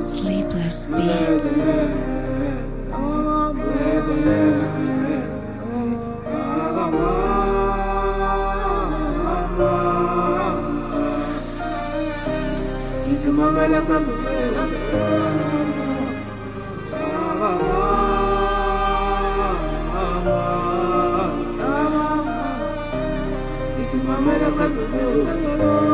Sleepless Beats. It's my melodies. It's my melodies.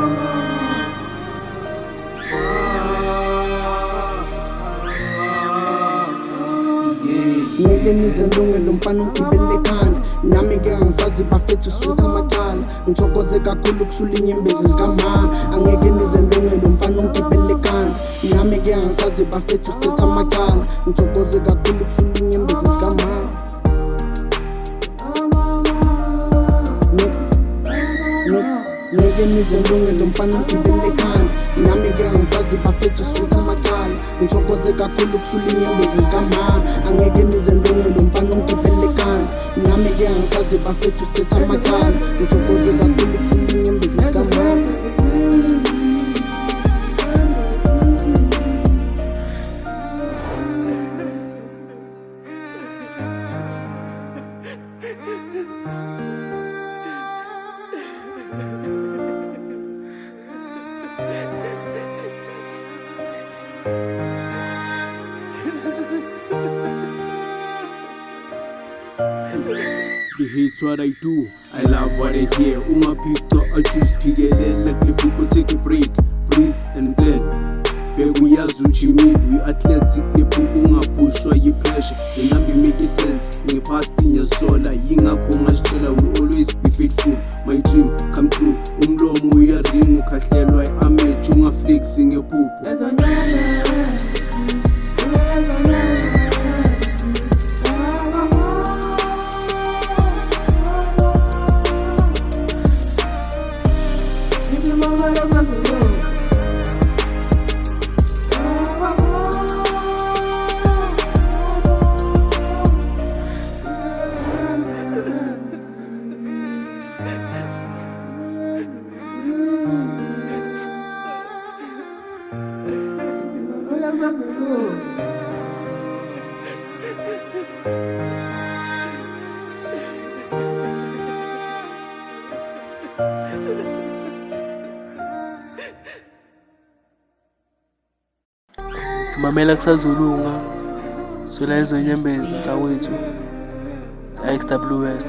Ngeke nizilungele umfana ungigibele ekhanda nami-ke angisazi bafethu sithatha amacala ngithokoze kakhulu kusula inyembezi zikamama angeke nizilungele umfana ungigibele ekhanda nami-ke angisazi bafethu sithatha amacala ngithokoze kakhulu kusula inyembezi zikamama ngeke nizilungele umfana ungigibele ekhanda nami-ke angisazi bafethu sithatha amacala ngithokoze kakhulu kusula inyembezi zikamama angeke nizilungele umfana ungigibele ekhanda nami-ke angisazi bafethu sithatha amacala ngithokoze kakhulu kusula inyembezi zikamama They hate what I do, I love what I hear. Ungapicto, I choose pikelela klipuko, take a break, breathe and blend. Begu yazuchi me, we athletic klipuko ungapushwa yi pressure. Inambi make sense, nge past in your soul, yingakho ngashitshela we always be faithful. My dream come true, umlomo uyaring ukhahlelwa i-amage ungaflexi ngephupho. Simamela kusazulunga sola izo nyembezi mfowethu XW West.